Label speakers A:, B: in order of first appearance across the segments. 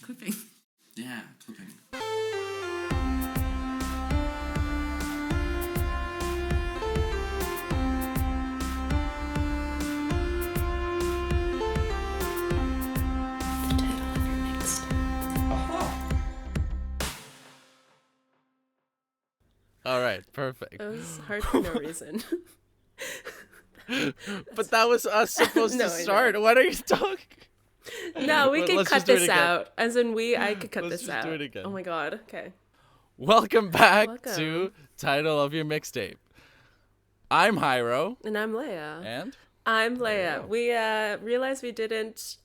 A: clipping.
B: Yeah, clipping.
C: All right, perfect.
D: It was hard for no reason.
C: But that was us supposed
D: No,
C: to
D: I know.
C: start. What are you talking?
D: No, we
C: But
D: could
C: let's
D: cut
C: just do it
D: this
C: again.
D: out. As in I could cut
C: Let's
D: this
C: just
D: out.
C: do it again.
D: Oh my god. Okay.
C: Welcome back
D: Welcome.
C: to Title of Your Mixtape. I'm Jairo,
D: And I'm Leah.
C: and
D: I'm
C: There
D: Leah.
C: you
D: We realized we didn't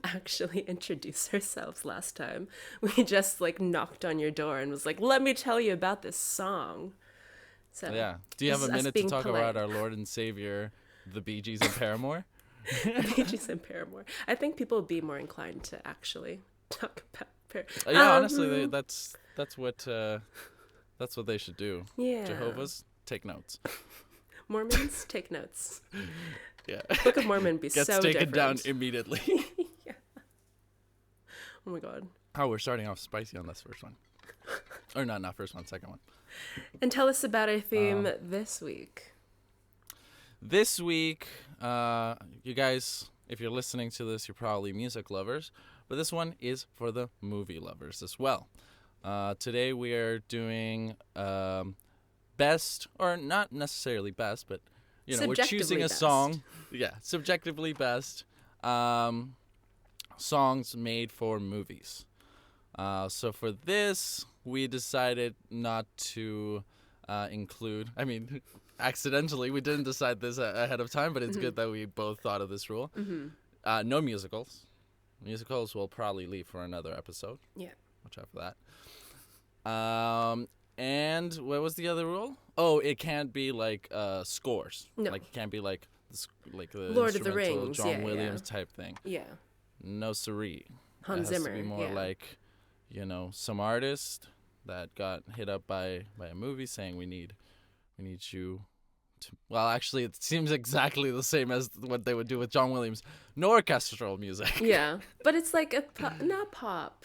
D: actually introduce ourselves last time. We just knocked on your door and was like, "Let me tell you about this song." So
C: yeah. Do you have
D: this
C: a
D: is us
C: minute to
D: being
C: talk
D: polite.
C: about our Lord and Savior, the Bee Gees and Paramore?
D: Bee Gees and Paramore. I think people would be more inclined to actually talk about Paramore.
C: Yeah, honestly, that's what they should do.
D: Yeah.
C: Jehovah's, take notes.
D: Mormons, take notes.
C: Yeah.
D: Book of Mormon be
C: Gets
D: so
C: taken
D: different.
C: down immediately.
D: Yeah. Oh my god.
C: Oh, we're starting off spicy on this first one. Or not first one, second one.
D: And tell us about our theme this week.
C: This week, you guys, if you're listening to this, you're probably music lovers, but this one is for the movie lovers as well. Today we are doing best, or not necessarily best, but we're choosing
D: Subjectively
C: a
D: best.
C: song. Yeah, subjectively best songs made for movies. So for this, we decided not to include. I mean, accidentally, we didn't decide this ahead of time, but it's good that we both thought of this rule.
D: Mm-hmm.
C: No musicals. Musicals we'll probably leave for another episode.
D: Yeah.
C: Watch out for that. And what was the other rule? Oh, it can't be like scores.
D: No.
C: Like it can't be like the
D: Lord of the
C: instrumental
D: Rings,
C: John
D: yeah,
C: Williams
D: yeah.
C: type thing.
D: Yeah.
C: No siree.
D: Hans
C: it has
D: Zimmer.
C: to be more
D: yeah.
C: like, some artist that got hit up by a movie saying we need you to. Well, actually, it seems exactly the same as what they would do with John Williams. No orchestral music.
D: Yeah. But it's like not pop.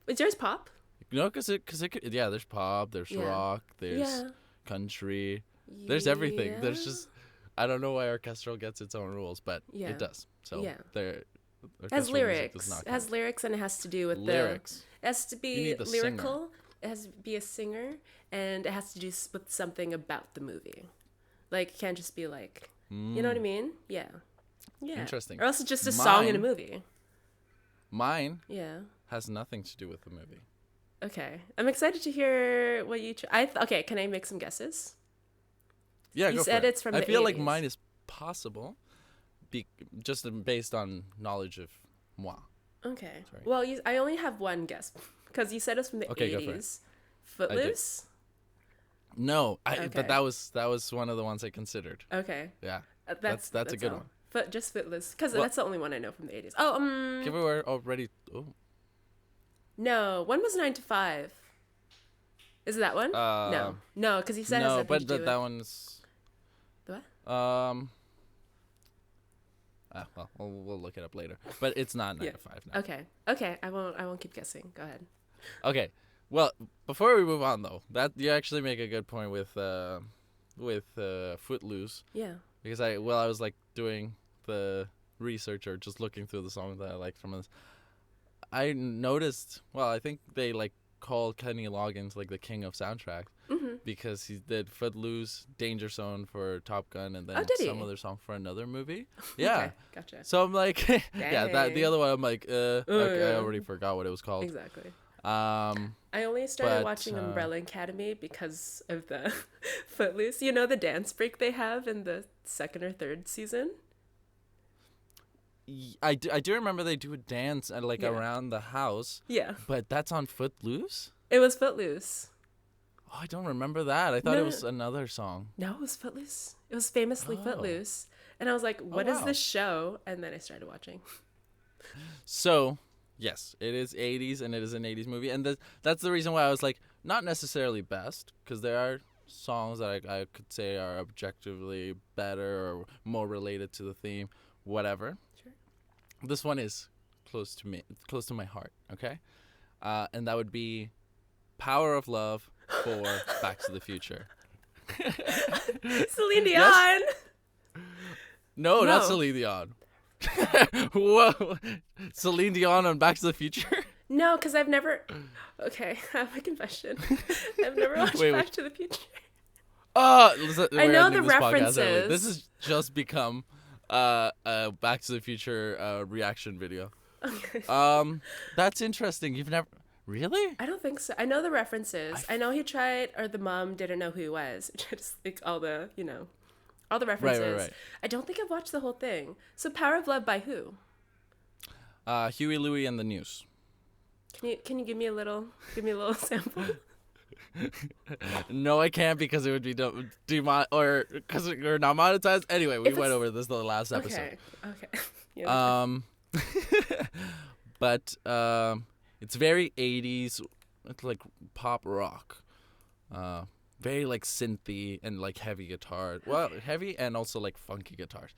D: Is yours pop?
C: No, because it could, yeah. There's pop. There's
D: Yeah.
C: rock. There's
D: Yeah.
C: country. There's everything.
D: Yeah.
C: There's just. I don't know why orchestral gets its own rules, but
D: Yeah.
C: it does. So
D: Yeah.
C: there.
D: It has
C: orchestral music
D: lyrics.
C: does not
D: It has
C: count.
D: lyrics, and it has to do with
C: Lyrics.
D: It has to
C: You
D: be
C: need the
D: lyrical. It has to be a singer, and it has to do with something about the movie. Like, it can't just be like, you know what I mean? Yeah. Yeah.
C: Interesting.
D: Or else it's just a song in a
C: Mine-
D: movie.
C: Mine
D: Yeah.
C: has nothing to do with the movie.
D: Okay. I'm excited to hear what you. Okay. Can I make some guesses?
C: Yeah,
D: You
C: go
D: said
C: for it.
D: it's from
C: I
D: the
C: feel like
D: 80s.
C: mine is possible, just based on knowledge of moi.
D: Okay.
C: Sorry.
D: Well, I only have one guess because you said it's from the
C: Okay, go for it.
D: 80s. Footloose.
C: No,
D: Okay.
C: but that was one of the ones I considered.
D: Okay.
C: Yeah,
D: That's
C: a good
D: all.
C: one.
D: Just Footloose, because
C: Well-
D: that's the only one I know from the 80s. Oh,
C: Giveaway already. Oh,
D: no. One was 9 to 5. Is it that one? No, because he said it has
C: no,
D: nothing
C: but
D: to do
C: that
D: with...
C: one's.
D: What?
C: Well, we'll look it up later. But it's not 9 to 5 now.
D: Okay. I won't keep guessing. Go ahead.
C: Okay. Well, before we move on though, that you actually make a good point with Footloose,
D: Yeah.
C: because I was like doing the research or just looking through the songs that I liked from this. I noticed. Well, I think they called Kenny Loggins the king of soundtracks because he did Footloose, Danger Zone for Top Gun, and then
D: Oh, did he?
C: some other song for another movie. Yeah.
D: Okay, gotcha.
C: So I'm like, yeah, the
D: Dang.
C: other one I'm like, okay, I
D: yeah.
C: already forgot what it was called.
D: Exactly.
C: Um,
D: I only started
C: But,
D: watching Umbrella Academy because of the Footloose. You know the dance break they have in the second or third season?
C: I do remember they do a dance at
D: Yeah.
C: around the house,
D: Yeah.
C: but that's on Footloose?
D: It was Footloose.
C: Oh, I don't remember that. I thought
D: No,
C: it was another song.
D: No, it was Footloose. It was famously
C: Oh.
D: Footloose. And I was like, what is
C: wow.
D: this show? And then I started watching.
C: So, yes, it is 80s and it is an 80s movie. And that's the reason why I was like, not necessarily best, because there are songs that I could say are objectively better or more related to the theme, whatever.
D: Sure.
C: This one is close to my heart, okay? and that would be Power of Love for Back to the Future.
D: Celine Dion.
C: Yes? No, not
D: No.
C: Celine Dion. Whoa. Celine Dion on Back to the Future?
D: No, because I've never. Okay, I have a confession. I've never watched Back to the Future.
C: Oh,
D: I know the references.
C: This has just become a Back to the Future reaction video.
D: Okay.
C: That's interesting. You've never really?
D: I don't think so. I know the references. I know he tried, or the mom didn't know who he was. Just like all the references.
C: Right.
D: I don't think I've watched the whole thing. So Power of Love by who?
C: Huey, Louie, and the News.
D: Can you give me a little sample?
C: No, I can't because it would be or because we're not monetized. Anyway, we went over this the last episode.
D: Okay. Yeah,
C: but it's very 80s. It's like pop rock. Very like synthy and like heavy guitar. Well, heavy and also like funky guitars.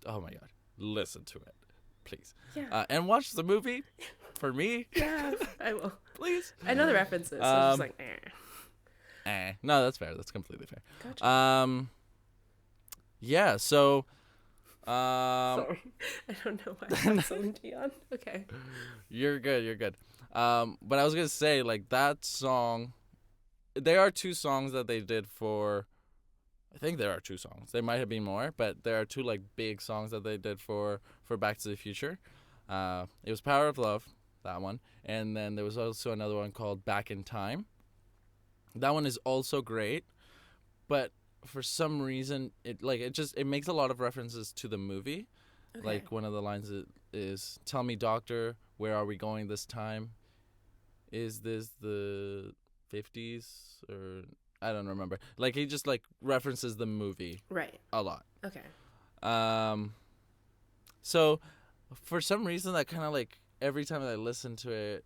C: Oh my god, listen to it, please.
D: Yeah.
C: And watch the movie. For me.
D: Yeah, I will.
C: Please.
D: I know the references. So I'm just like,
C: No, that's fair. That's completely fair.
D: Gotcha.
C: Yeah. So.
D: Sorry, I don't know why I put Celine Dion. Okay.
C: You're good. But I was gonna say like that song. There are two songs that they did for. I think there are two songs. There might have been more, but there are two like big songs that they did for Back to the Future. It was Power of Love, that one, and then there was also another one called Back in Time. That one is also great, but for some reason it makes a lot of references to the movie. Okay. Like one of the lines is "Tell me, doctor, where are we going this time? Is this the 50s or I don't remember." Like he just like references the movie
D: right
C: a lot.
D: Okay.
C: So for some reason that kind of like every time I listen to it,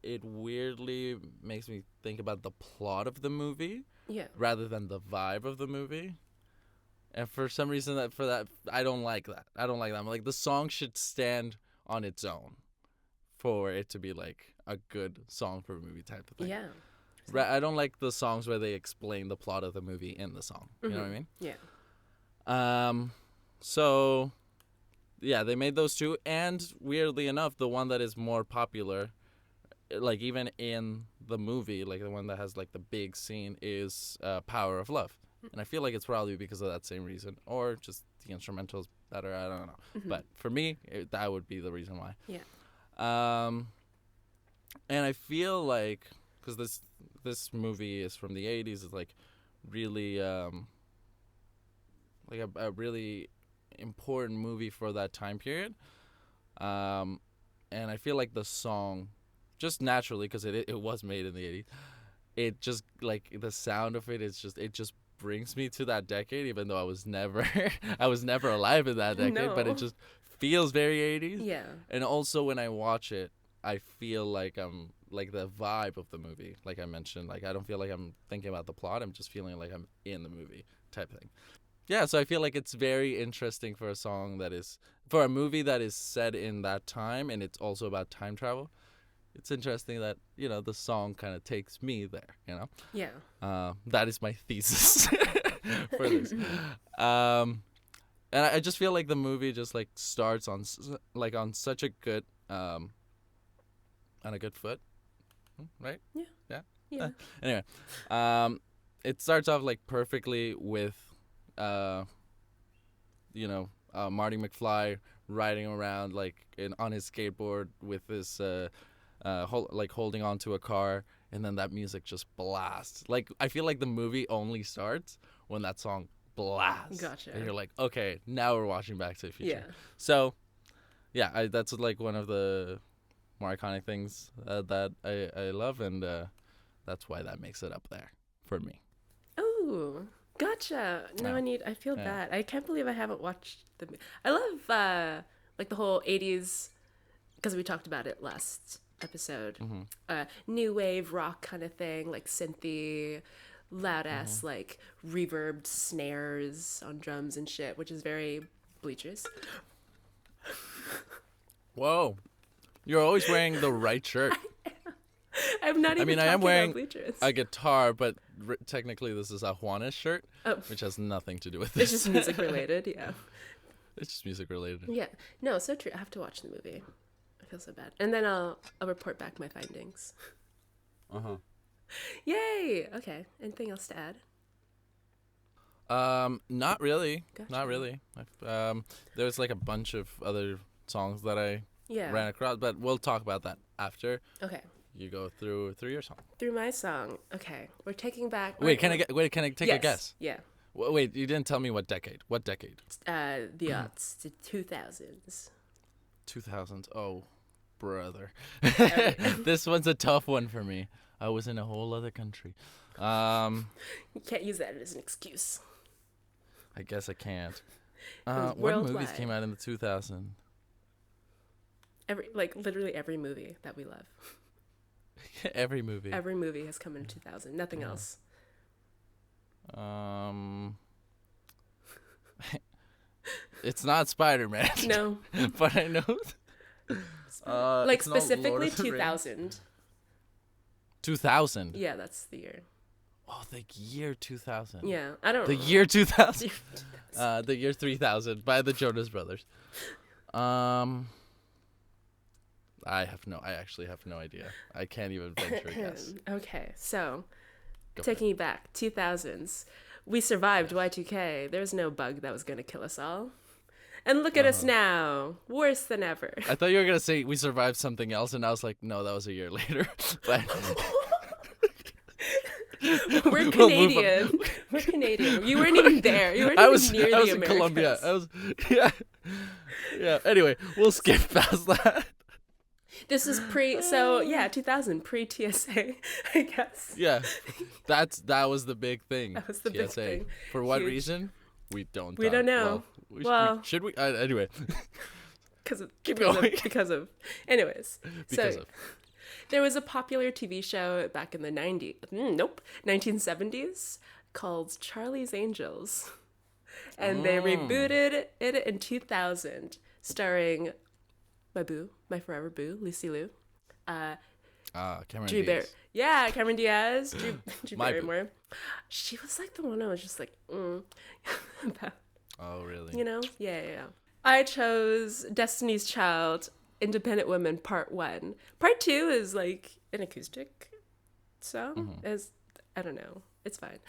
C: it weirdly makes me think about the plot of the movie, rather than the vibe of the movie. And for some reason I don't like that. I'm like the song should stand on its own for it to be like a good song for a movie type of thing.
D: Yeah.
C: I don't like the songs where they explain the plot of the movie in the song. You know what I mean?
D: Yeah.
C: So yeah, they made those two, and weirdly enough, the one that is more popular, like even in the movie, like the one that has like the big scene is Power of Love. And I feel like it's probably because of that same reason, or just the instrumentals better. I don't know. Mm-hmm. But for me, that would be the reason why.
D: Yeah.
C: And I feel like because this movie is from the 80s, it's like really like a really important movie for that time period. And I feel like the song, just naturally, because it was made in the 80s, it just like the sound of it just brings me to that decade, even though I was never alive in that decade. No. But it just feels very 80s.
D: Yeah.
C: And also when I watch it, I feel like I'm like the vibe of the movie, like I mentioned. Like I don't feel like I'm thinking about the plot. I'm just feeling like I'm in the movie type thing. Yeah, so I feel like it's very interesting for a movie that is set in that time, and it's also about time travel. It's interesting that, the song kind of takes me there,
D: Yeah.
C: That is my thesis for this. And I just feel like the movie just like starts on such a good, on a good foot, right?
D: Yeah.
C: Anyway, it starts off like perfectly with, Marty McFly riding around like on his skateboard with this holding on to a car, and then that music just blasts. Like I feel like the movie only starts when that song blasts.
D: Gotcha.
C: And you're like, okay, now we're watching Back to the Future.
D: Yeah.
C: So, yeah, that's like one of the more iconic things that I love, and that's why that makes it up there for me.
D: Oh, gotcha. Now I feel bad. I can't believe I haven't watched I love like the whole 80s, because we talked about it last episode. Mm-hmm. New wave rock kind of thing, like synthy, loud ass, mm-hmm. like reverbed snares on drums and shit, which is very Bleachers.
C: Whoa, you're always wearing the right shirt.
D: I'm not even.
C: I mean, I am
D: talking
C: wearing
D: about bleachers.
C: a guitar, but technically this is a Juanes shirt,
D: Oh.
C: which has nothing to do with this.
D: It's just music related, yeah.
C: It's just music related.
D: Yeah. No, so true. I have to watch the movie. I feel so bad. And then I'll report back my findings.
C: Uh-huh.
D: Yay! Okay. Anything else to add?
C: Not really.
D: Gotcha.
C: Not really. There's like a bunch of other songs that I ran across, but we'll talk about that after.
D: Okay.
C: You go through your song.
D: Through my song. Okay. We're taking back.
C: Wait, can I take a guess?
D: Yeah.
C: Wait, you didn't tell me what decade. What decade?
D: The aughts, the 2000s.
C: 2000s. Oh, brother. This one's a tough one for me. I was in a whole other country.
D: You can't use that as an excuse.
C: I guess I can't.
D: was
C: What movies
D: worldwide.
C: came out in the 2000s?
D: Literally every movie that we love.
C: Every movie.
D: Every movie has come in 2000. Nothing else.
C: It's not Spider-Man.
D: No.
C: But I know.
D: Like
C: it's not Lord
D: specifically
C: of the Rings.
D: 2000.
C: 2000.
D: Yeah, that's the year.
C: Oh, the year 2000.
D: Yeah, I don't.
C: The year 2000. The year 3000 by the Jonas Brothers. I actually have no idea. I can't even venture a guess.
D: Okay, so
C: Go
D: taking you back, 2000s. We survived Y2K. There's no bug that was going to kill us all. And look at us now, worse than ever.
C: I thought you were going to say we survived something else, and I was like, no, that was a year later. But
D: We're Canadian. We're Canadian. You weren't even there. You weren't even near the
C: I was in
D: Americas.
C: Colombia. Yeah. Anyway, we'll skip past that.
D: This is pre, so yeah, 2000, pre-TSA, I guess.
C: Yeah, that was the big thing.
D: That was the big
C: TSA.
D: thing.
C: For what
D: Huge.
C: reason? We don't.
D: We don't know.
C: Well, should we? Anyway. Keep going.
D: Anyways.
C: Because
D: so,
C: of.
D: There was a popular TV show back in the 1970s called Charlie's Angels. And they rebooted it in 2000, starring my forever boo, Lucy Liu.
C: Cameron
D: Drew
C: Diaz.
D: Cameron Diaz, Drew
C: My boo.
D: Barrymore. She was like the one I was just like, about.
C: Oh, really?
D: You know? Yeah. I chose Destiny's Child, Independent Women, Part 1. Part 2 is like an acoustic song. I don't know. It's fine.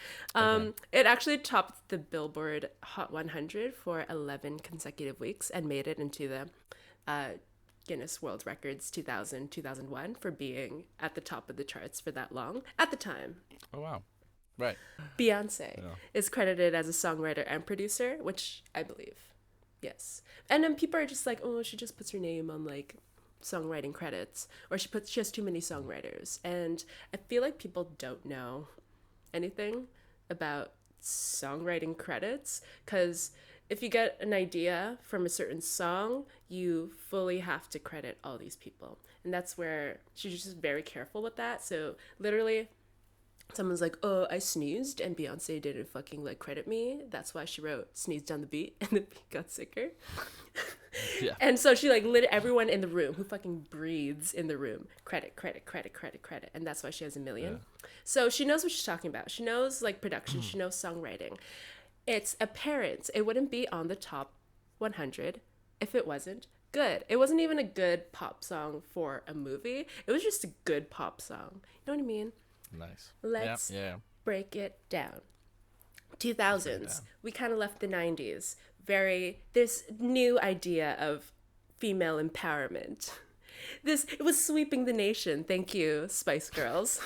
D: It actually topped the Billboard Hot 100 for 11 consecutive weeks and made it into the Guinness World Records 2000-2001 for being at the top of the charts for that long at the time.
C: Oh, wow. Right.
D: Beyonce is credited as a songwriter and producer, which I believe. Yes. And then people are just like, oh, she just puts her name on like songwriting credits, or she has too many songwriters. And I feel like people don't know anything about songwriting credits, because if you get an idea from a certain song, you fully have to credit all these people. And that's where she's just very careful with that. So literally, someone's like, oh, I sneezed and Beyonce didn't fucking like credit me. That's why she wrote sneezed on the beat and the beat got sicker.
C: Yeah.
D: And so she like lit everyone in the room who fucking breathes in the room. Credit. And that's why she has 1 million.
C: Yeah.
D: So she knows what she's talking about. She knows like production. She knows songwriting. It's apparent it wouldn't be on the top 100 if it wasn't good. It wasn't even a good pop song for a movie. It was just a good pop song. You know what I mean?
C: Nice.
D: Let's break it down. 2000s. We kind of left the 90s. This new idea of female empowerment. It was sweeping the nation. Thank you, Spice Girls.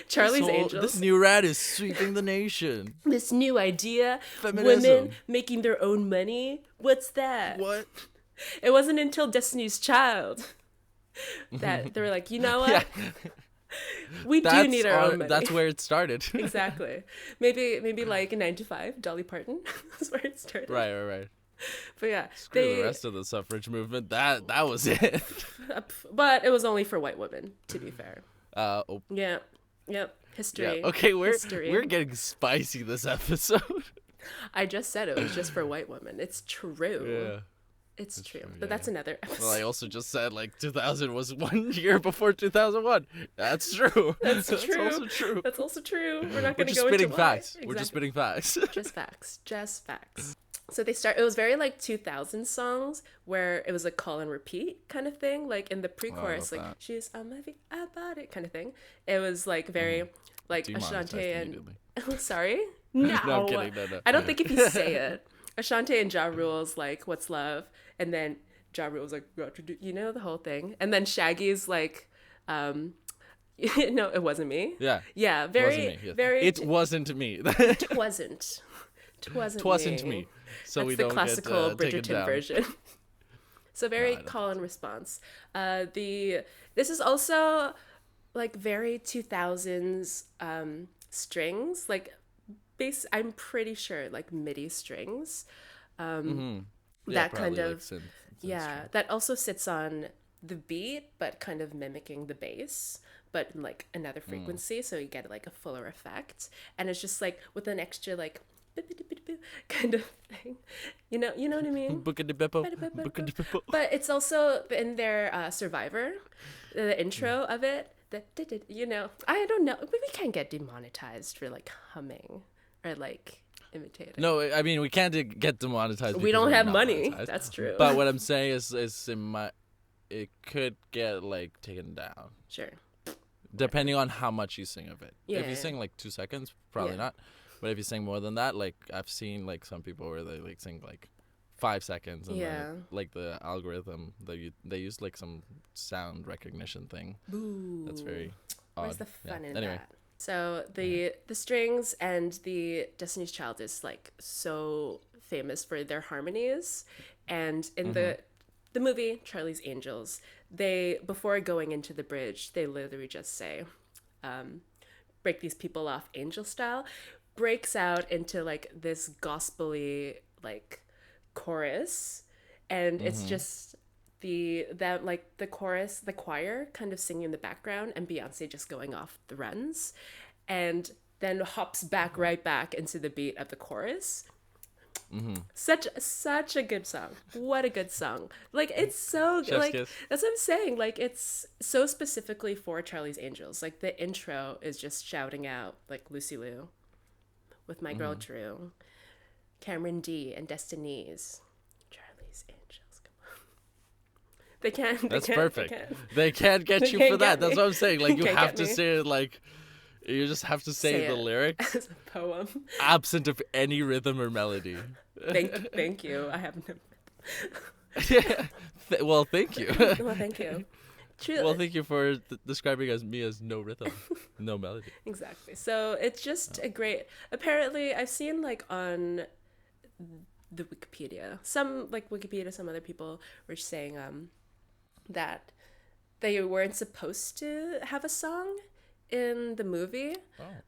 D: Charlie's Angels.
C: This new rat is sweeping the nation.
D: This new idea.
C: Feminism.
D: Women making their own money. What's that?
C: What?
D: It wasn't until Destiny's Child that they were like, you know what? We do need our own money.
C: That's where it started.
D: Exactly. Maybe like in 9 to 5, Dolly Parton. That's where it started.
C: Right.
D: But yeah,
C: Screw the rest of the suffrage movement. That was it.
D: But it was only for white women, to be fair.
C: Oh.
D: Yeah. Yep. History.
C: Yeah. Okay,
D: History.
C: we're getting spicy this episode.
D: I just said it was just for white women. It's true.
C: Yeah.
D: It's true. But that's another episode.
C: Well, I also just said, like, 2000 was 1 year before 2001. That's true.
D: That's true.
C: Also true.
D: That's also true. We're not going to go
C: spitting
D: into
C: facts.
D: why.
C: We're just spitting facts.
D: Just facts. Just facts. So it was very like 2000 songs where it was a call and repeat kind of thing. Like in the pre-chorus, like, she's on my feet, I bought it kind of thing. It was like very like Ashanti and... Sorry? No,
C: I'm kidding. No.
D: I don't think if you say it. Ashanti and Ja Rule's like, what's love? And then Ja Rule's like, you know, the whole thing. And then Shaggy's like, no, it wasn't me.
C: Yeah.
D: Yeah, very,
C: it wasn't me. Yes.
D: very...
C: It wasn't me.
D: It wasn't.
C: Twasn't me. So
D: that's
C: we
D: the
C: don't
D: classical
C: get taken
D: Bridgerton
C: down.
D: version. So very call and response. This is also like very 2000s strings, like I'm pretty sure like MIDI strings. That kind of
C: like synth
D: that also sits on the beat, but kind of mimicking the bass, but in, like another frequency, so you get like a fuller effect, and it's just like with an extra like kind of thing, you know what I mean? But it's also in their Survivor, the intro of it. You know, I don't know. We can't get demonetized for like humming or like imitating.
C: No, I mean we can't get demonetized.
D: We don't have money.
C: Monetized.
D: That's true.
C: But what I'm saying is it could get like taken down.
D: Sure.
C: Depending on how much you sing of it.
D: Yeah.
C: If you sing like 2 seconds, probably not. But if you sing more than that, like I've seen like some people where they like sing like 5 seconds, and then, like the algorithm they use like some sound recognition thing.
D: Boo.
C: That's very odd.
D: Where's the fun in
C: anyway.
D: that? So the strings and the Destiny's Child is like so famous for their harmonies, and in the movie Charlie's Angels, they before going into the bridge, they literally just say, break these people off angel style, breaks out into like this gospel-y like chorus, and it's just the chorus, the choir kind of singing in the background, and Beyonce just going off the runs, and then hops right back into the beat of the chorus. Such a good song. What a good song. Like it's so good. Like that's what I'm saying. Like it's so specifically for Charlie's Angels. Like the intro is just shouting out like Lucy Liu with my girl Drew, Cameron D and Destiny's, Charlie's Angels. Come on. They can't.
C: That's
D: can't,
C: perfect.
D: They
C: can't get you
D: can't
C: for that.
D: get me.
C: That's what I'm saying. Like you
D: Can't
C: have
D: get
C: to
D: me.
C: say it like you just have to say the lyrics
D: as a poem.
C: absent of any rhythm or melody.
D: Thank you. I have no.
C: Well, thank you.
D: Well, thank you. Truly.
C: Well, thank you for describing me as no rhythm, no melody.
D: Exactly. So it's just a great. Apparently, I've seen like on the Wikipedia, some other people were saying that they weren't supposed to have a song in the movie,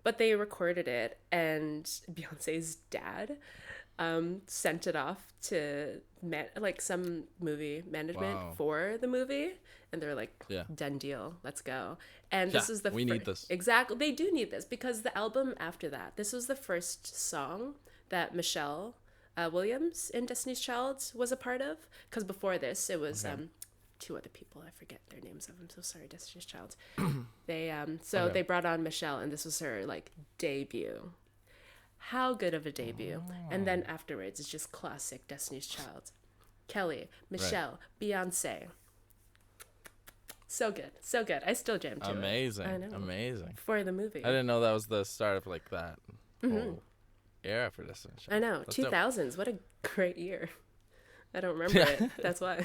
D: but they recorded it, and Beyonce's dad sent it off to some movie management for the movie, and they're like, done deal, let's go. And this is
C: we need this.
D: Exactly, they do need this, because the album after that, this was the first song that Michelle Williams in Destiny's Child was a part of, because before this it was two other people, I forget their names of. I'm so sorry, Destiny's Child. They they brought on Michelle, and this was her like debut. How good of a debut. And then afterwards it's just classic Destiny's Child. Kelly, Michelle, Beyonce. So good. So good. I still jam to it.
C: Amazing.
D: I know.
C: Amazing.
D: For the movie.
C: I didn't know that was the start of like that whole era for Destiny's Child.
D: I know.
C: That's
D: 2000s. Dope. What a great year. I don't remember it. That's why.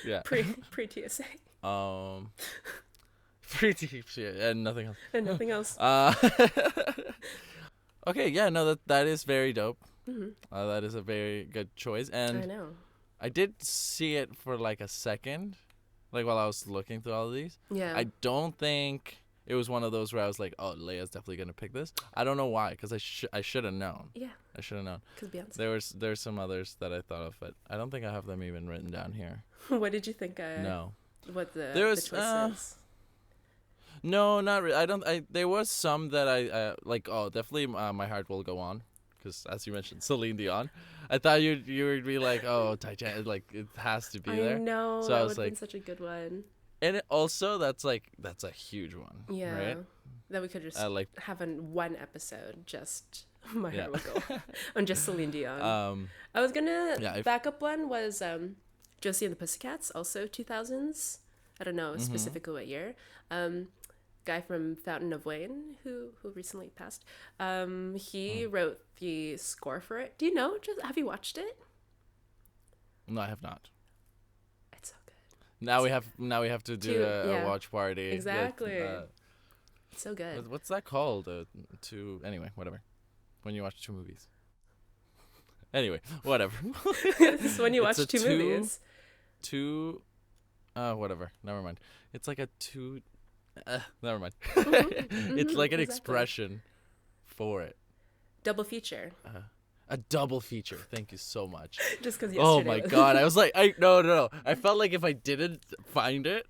C: Yeah.
D: Pre TSA.
C: Pre TSA and nothing else.
D: And nothing else.
C: Okay, yeah, no, that is very dope. That is a very good choice, and
D: I know.
C: I did see it for like a second, like while I was looking through all of these.
D: Yeah.
C: I don't think it was one of those where I was like, oh, Leah's definitely gonna pick this. I don't know why, because I should have known.
D: Yeah.
C: I should have known.
D: Because Beyonce.
C: There's some others that I thought of, but I don't think I have them even written down here.
D: What did you think?
C: No.
D: What the choice is?
C: No, not really. There was some that I like. Oh, definitely, My Heart Will Go On, because as you mentioned, Celine Dion. I thought you would be like, oh, Titanic, like it has to be there.
D: I know.
C: So
D: that
C: I
D: would
C: was
D: have been
C: like,
D: such a good one.
C: and that's a huge one.
D: Yeah.
C: Right.
D: That we could just
C: Like
D: have in one episode, just My
C: yeah.
D: Heart Will Go on just Celine Dion.
C: Um.
D: I was gonna
C: Yeah.
D: backup one was Josie and the Pussycats, also 2000s. I don't know specifically what year. Guy from Fountain of Wayne who recently passed. He wrote the score for it. Do you know? Have you watched it?
C: No, I have not.
D: It's so good.
C: Now we have to do a watch party.
D: Exactly. It's so good.
C: What's that called? Anyway, whatever. When you watch 2 movies. Anyway, whatever.
D: This is when you watch 2 movies.
C: Whatever. Never mind. It's like a 2. Never mind.
D: Mm-hmm,
C: It's like an
D: exactly.
C: expression for it.
D: Double feature.
C: A double feature. Thank you so much.
D: Just because
C: Oh my god! I was like, no. I felt like if I didn't find it,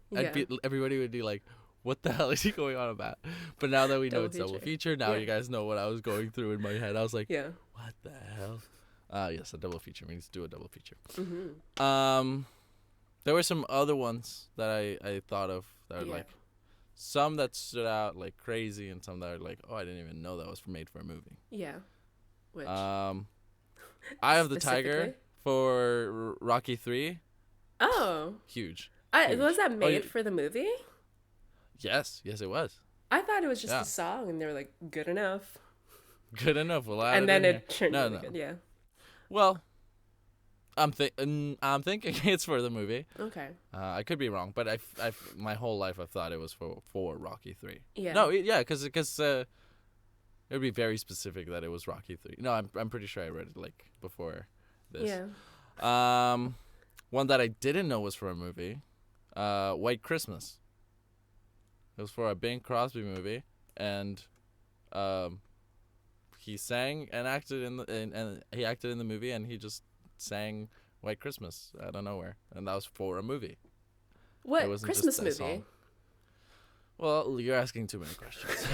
C: everybody would be like, "What the hell is he going on about?" But now that we know it's double feature, now you guys know what I was going through in my head. I was like, what the hell? Yes, a double feature means do a double feature.
D: Mm-hmm.
C: There were some other ones that I thought of that are like. Some that stood out like crazy, and some that are like, oh, I didn't even know that was made for a movie.
D: Yeah. Which?
C: Eye of the Tiger for Rocky 3.
D: Oh.
C: Huge.
D: Was that made for the movie?
C: Yes, it was.
D: I thought it was just a song, and they were like, good enough.
C: Good enough. We'll add
D: and
C: it
D: then
C: in
D: it turned
C: no,
D: really good. Yeah.
C: Well, I'm thinking it's for the movie.
D: Okay.
C: I could be wrong, but I my whole life I've thought it was for Rocky 3.
D: Yeah.
C: No, because it would be very specific that it was Rocky 3. No, I'm pretty sure I read it like before this.
D: Yeah.
C: One that I didn't know was for a movie, White Christmas. It was for a Bing Crosby movie, and he sang and acted in the movie, and he just sang White Christmas out of nowhere, and that was for a movie.
D: What Christmas movie?
C: Song. Well, you're asking too many questions.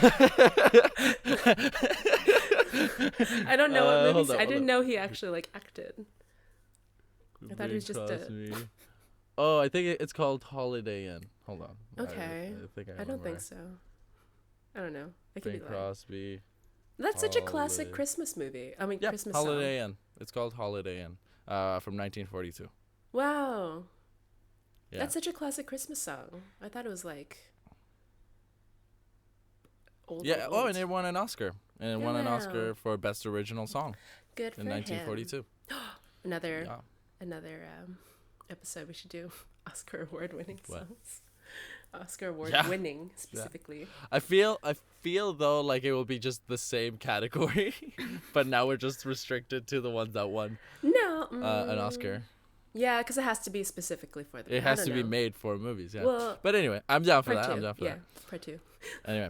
D: I don't know what movie. I didn't know he actually like acted. I thought it was just
C: Oh, I think it's called Holiday Inn. Hold on.
D: Okay. I don't think so. I don't know. I could be lying.
C: Crosby.
D: That's such a classic Christmas movie. I mean, Christmas song.
C: Holiday Inn. It's called Holiday Inn. From 1942.
D: Wow.
C: Yeah.
D: That's such a classic Christmas song. I thought it was like old.
C: Yeah. Oh, and it won an Oscar. And it won an Oscar for Best Original Song.
D: Good for
C: in 1942.
D: Another episode we should do. Oscar award-winning songs. Oscar award-winning specifically.
C: Yeah. I feel though like it will be just the same category, but now we're just restricted to the ones that won. An Oscar.
D: Yeah, because it has to be specifically for the.
C: It has to be made for movies. Yeah.
D: Well,
C: but anyway, I'm down for that.
D: Two.
C: I'm down for that.
D: Part 2.
C: Anyway,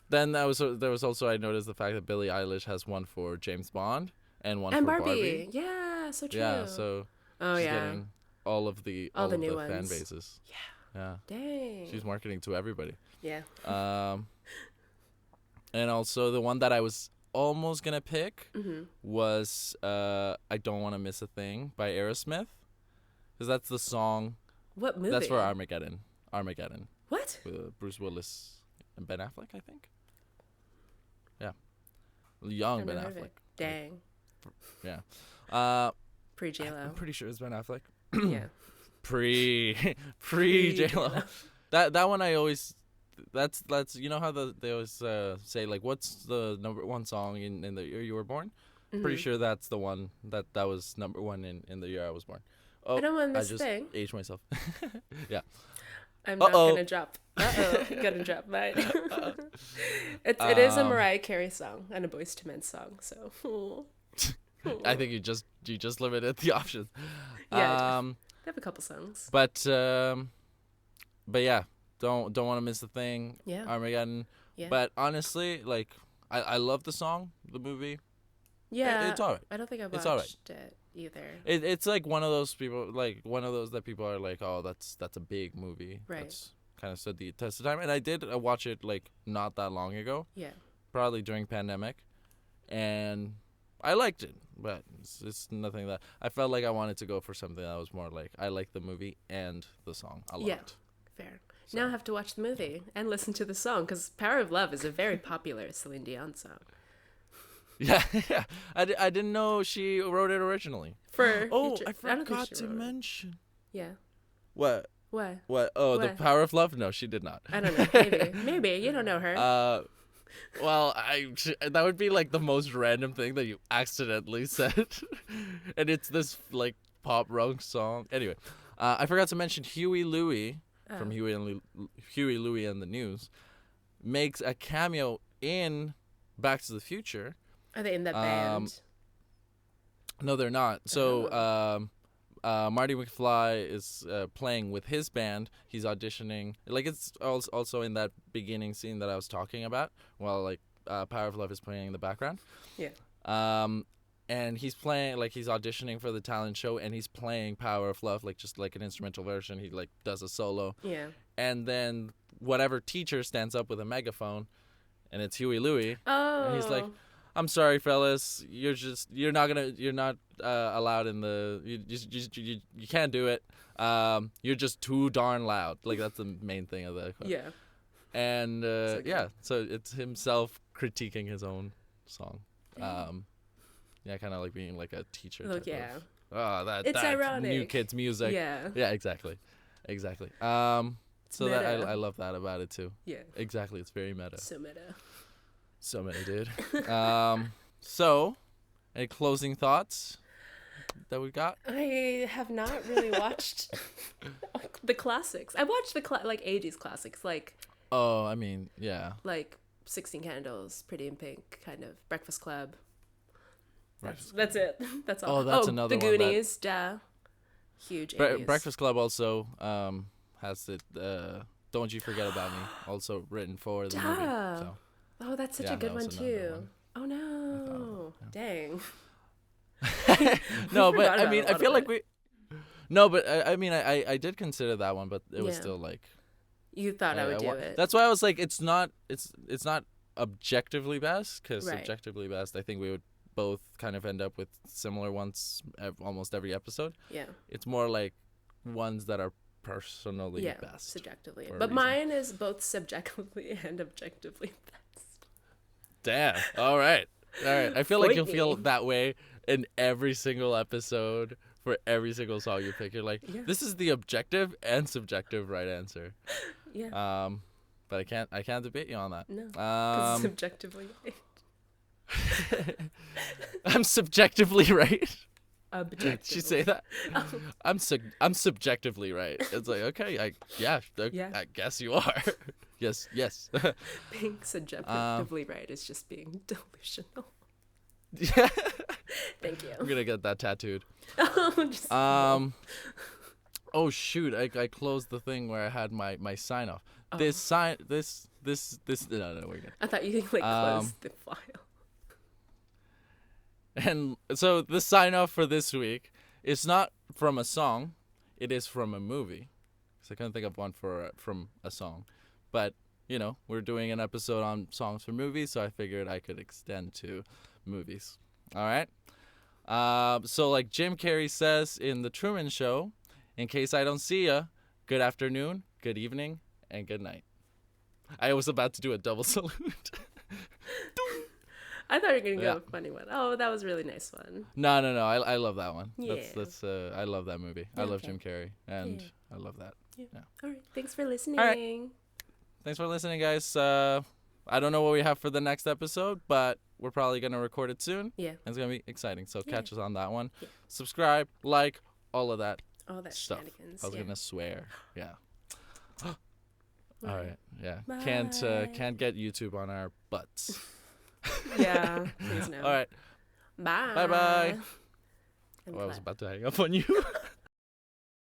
C: then there was also I noticed the fact that Billie Eilish has one for James Bond and one for Barbie.
D: Yeah, so true.
C: Yeah, so she's getting all of the new fan bases. Yeah.
D: Dang.
C: She's marketing to everybody.
D: Yeah.
C: And also the one that I was almost gonna pick was "I Don't Want to Miss a Thing" by Aerosmith, because that's the song.
D: What movie?
C: That's for Armageddon. Armageddon.
D: What?
C: With Bruce Willis and Ben Affleck, I think. Yeah. Young Ben Affleck.
D: Dang.
C: Yeah.
D: Pre J-Lo.
C: I'm pretty sure it's Ben Affleck.
D: Yeah.
C: Pre J-Lo. That one I always. That's you know how they always say like what's the number 1 song in the year you were born? Pretty sure that's the one that was number 1 in the year I was born. Oh,
D: I don't want this thing.
C: I just aged myself. Yeah.
D: I'm not gonna drop. Gonna drop mine. It is a Mariah Carey song and a Boyz II Men song. So.
C: I think you just limited the options.
D: Yeah. They have a couple songs.
C: But yeah. Don't want to miss the thing.
D: Yeah.
C: Armageddon.
D: Yeah.
C: But honestly, like I love the song, the movie.
D: Yeah.
C: It's alright.
D: I don't think I watched it either.
C: It's like one of those people, like one of those that people are like, oh, that's a big movie.
D: Right.
C: That's kind of stood the test of time. And I did watch it like not that long ago.
D: Yeah.
C: Probably during pandemic. and I liked it, but it's nothing that I felt like I wanted to go for something that was more like I liked the movie and the song a lot.
D: Yeah, fair. So, now I have to watch the movie and listen to the song because Power of Love is a very popular Celine Dion song.
C: Yeah, yeah. I didn't know she wrote it originally. I forgot to mention.
D: Yeah.
C: What?
D: What?
C: Oh,
D: what?
C: The Power of Love? No, she did not.
D: I don't know. Maybe you don't know her.
C: Well, that would be like the most random thing that you accidentally said, and it's this like pop rock song. Anyway, I forgot to mention Huey Louie from Huey, Louie and the News makes a cameo in Back to the Future.
D: Are they in that band?
C: No, they're not. So, Marty McFly is playing with his band. He's auditioning. Like, it's also in that beginning scene that I was talking about, while, like, Power of Love is playing in the background.
D: Yeah.
C: And he's playing, like, he's auditioning for the talent show, and he's playing Power of Love, like, just, like, an instrumental version. He, like, does a solo.
D: Yeah.
C: And then whatever teacher stands up with a megaphone, and it's Huey Louie.
D: Oh.
C: And he's like, I'm sorry, fellas. You're not allowed in the. You can't do it. You're just too darn loud. Like, that's the main thing of the.
D: Yeah.
C: And so it's himself critiquing his own song. Kind of like being like a teacher.
D: Look, yeah.
C: That's
D: ironic.
C: New Kids music.
D: Yeah.
C: Yeah, exactly. So that I love that about it too.
D: Yeah.
C: Exactly, it's very meta.
D: So meta.
C: So many, dude. So, any closing thoughts that we got?
D: I have not really watched the classics. I watched the 80s classics, like.
C: Oh, I mean, yeah.
D: Like 16 Candles, Pretty in Pink, kind of Breakfast Club. That's it. That's all.
C: Oh, that's another
D: The
C: one.
D: Goonies, duh. Huge 80s.
C: Breakfast Club also has it. Don't You Forget About Me, also written for the movie. So.
D: Oh, that's such a good one too. Oh no! Dang.
C: No, but I mean, I feel like we. No, but I mean, I did consider that one, but it was still like.
D: You thought I would do it.
C: That's why I was like, it's not objectively best, because
D: right.
C: Objectively best, I think we would both kind of end up with similar ones almost every episode.
D: Yeah.
C: It's more like ones that are personally best.
D: Subjectively. But mine is both subjectively and objectively best.
C: Damn. All right. I feel like you'll feel that way in every single episode for every single song you pick. You're like, this is the objective and subjective right answer.
D: Yeah.
C: But I can't debate you on that.
D: No. Because subjectively right.
C: I'm subjectively right.
D: Objectively.
C: Did she say that? I'm subjectively right. It's like, okay, I guess you are. Yes.
D: Being subjectively right is just being delusional.
C: Yeah.
D: Thank you.
C: I'm gonna get that tattooed. Oh shoot! I closed the thing where I had my sign off. Oh. This no, we're good.
D: I thought you closed the file.
C: And so the sign off for this week is not from a song, it is from a movie. Because I couldn't think of one from a song. But, we're doing an episode on songs for movies, so I figured I could extend to movies. All right? So like Jim Carrey says in The Truman Show, in case I don't see ya, good afternoon, good evening, and good night. I was about to do a double salute.
D: I thought you were going to go with a funny one. Oh, that was a really nice one.
C: No. I love that one.
D: Yeah.
C: That's I love that movie. I love Jim Carrey, and I love that.
D: Yeah. All right. Thanks for listening.
C: All right. Thanks for listening, guys. I don't know what we have for the next episode, but we're probably going to record it soon.
D: Yeah.
C: It's going to be exciting, so catch us on that one. Yeah. Subscribe, like, all of that.
D: All that
C: stuff.
D: Shenanigans.
C: I was going to swear. Yeah. All right. Yeah.
D: Bye.
C: Can't get YouTube on our butts.
D: Yeah, please no.
C: All right.
D: Bye.
C: Bye-bye. I was about to hang up on you.